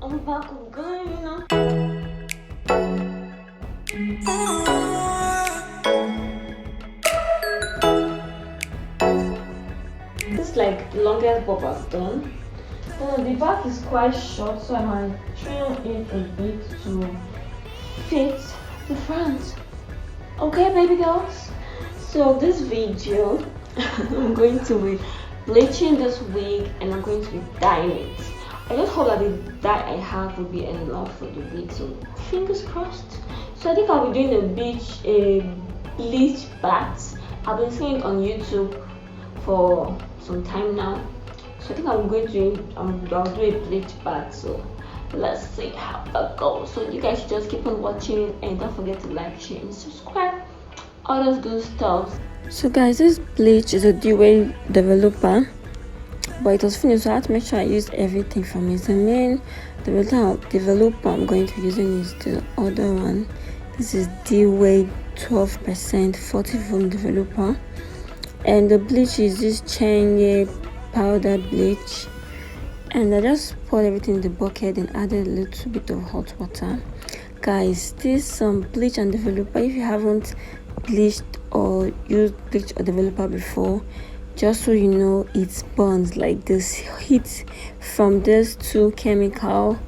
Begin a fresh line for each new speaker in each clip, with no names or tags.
I'm back again, you know. This is like the longest bob I've done. The back is quite short, so I might trim it a bit to fit the front. Okay, baby girls. So this video, I'm going to be bleaching this wig and I'm going to be dyeing it. I just hope that the dye I have will be enough for the wig, so fingers crossed. So I think I'll be doing a bleach bath. I've been seeing it on YouTube for some time now, so I think I'm going to I'll do a bleach bath. So let's see how that goes. So you guys should just keep on watching it and don't forget to like, share and subscribe, all those good stuff. So guys, this bleach is a dual developer, but it was finished, so I had to make sure I used everything from it. The main developer I'm going to be using is the other one. This is D-Way 12% 40 foam developer, and the bleach is this Chenye powder bleach. And I just poured everything in the bucket and added a little bit of hot water. Guys, this bleach and developer, if you haven't bleached or used bleach or developer before, just so you know, it burns. Like this heat from this two chemical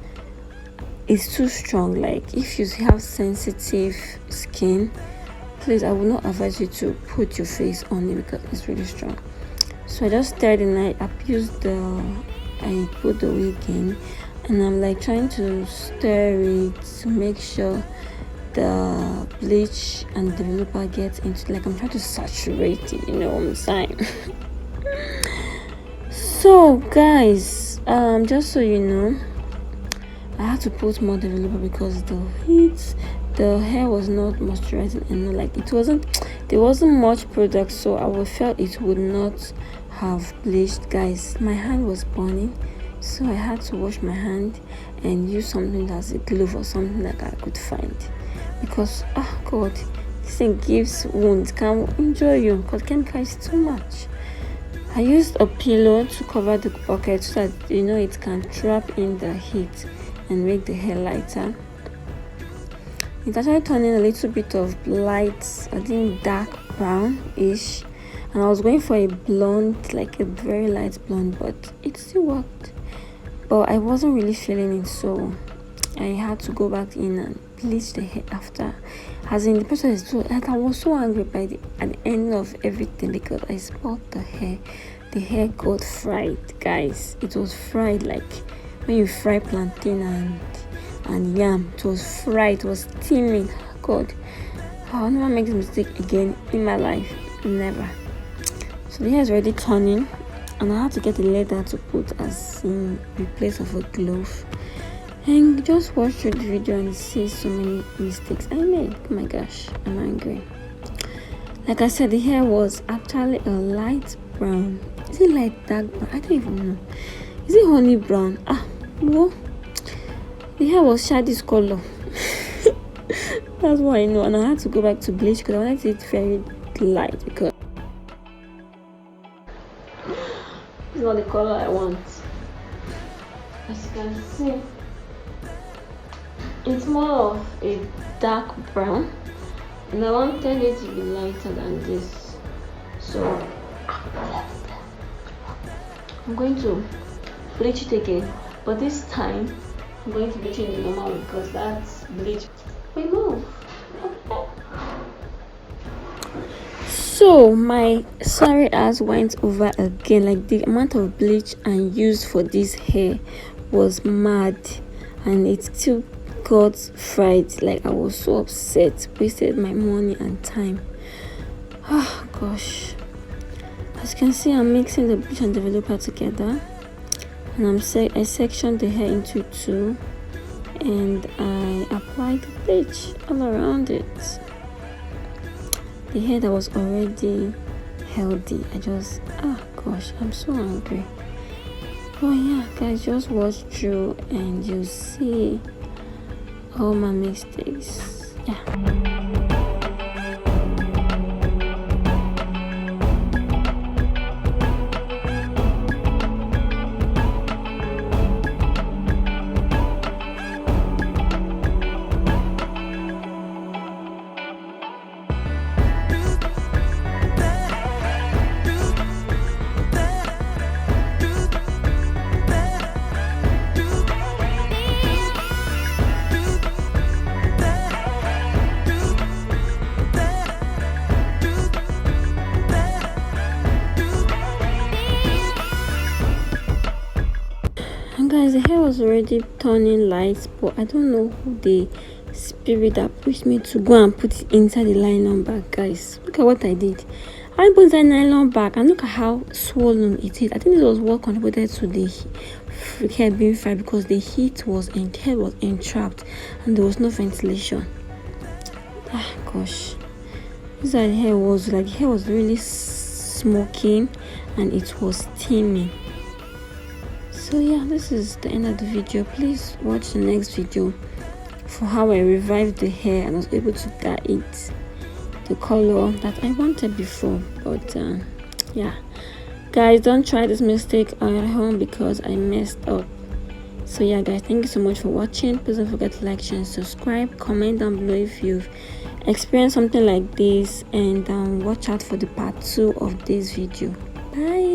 is too strong. Like if you have sensitive skin, please, I would not advise you to put your face on it because it's really strong. So I just stirred and I put the wig in, and I'm like trying to stir it to make sure the bleach and developer gets into, like I'm trying to saturate it, you know what I'm saying. So guys, just so you know, I had to put more developer because the hair was not moisturizing, and like there wasn't much product, so I felt it would not have bleached. Guys, my hand was burning, so I had to wash my hand and use something that's a glove or something that I could find, because oh god, this thing gives wounds, can't enjoy you because chemical is too much. I used a pillow to cover the bucket so that you know it can trap in the heat and make the hair lighter. It's actually turning a little bit of light, I think dark brown-ish, and I was going for a blonde, like a very light blonde, but it still worked. But I wasn't really feeling it, so I had to go back in and bleach the hair after. As in the process, like I was so angry at the end of everything because I spoiled the hair. The hair got fried, guys. It was fried like when you fry plantain and yam. It was fried, it was steaming. God, I'll never make this mistake again in my life, never. So the hair is already turning, and I had to get a leather to put as in place of a glove. And just watch through the video and see so many mistakes I made. Oh my gosh, I'm angry. Like I said, the hair was actually a light brown. Is it light dark brown? I don't even know. Is it honey brown? Well, the hair was Shadi's color. That's what I know. And I had to go back to bleach because I wanted it very light, because it's not the color I want. As you can see, it's more of a dark brown, and I wanted it to be lighter than this. So I'm going to bleach it again, but this time I'm going to bleach it in the normal way because that's bleach. Remove. Okay. So my sorry ass went over again. Like the amount of bleach I used for this hair was mad, and it still got fried. Like I was so upset, wasted my money and time. Oh gosh. As you can see, I'm mixing the bleach and developer together, and I sectioned the hair into two, and I applied the bleach all around it. The hair that was already healthy, gosh, I'm so angry. Oh yeah, guys, just watch through and you'll see all my mistakes. Yeah. And guys, the hair was already turning light, but I don't know who the spirit that pushed me to go and put it inside the nylon bag. Guys, look at what I did. I put that nylon bag and look at how swollen it is. I think it was what contributed to the hair being fried, because the heat was in, hair was entrapped and there was no ventilation. Ah gosh, this is how the hair was. Like, the hair was really smoking and it was steaming. So yeah, this is the end of the video. Please watch the next video for how I revived the hair and was able to get it the color that I wanted before. But yeah, guys, don't try this mistake at home because I messed up. So yeah guys, thank you so much for watching. Please don't forget to like, share and subscribe. Comment down below if you've experienced something like this, and watch out for the part 2 of this video. Bye.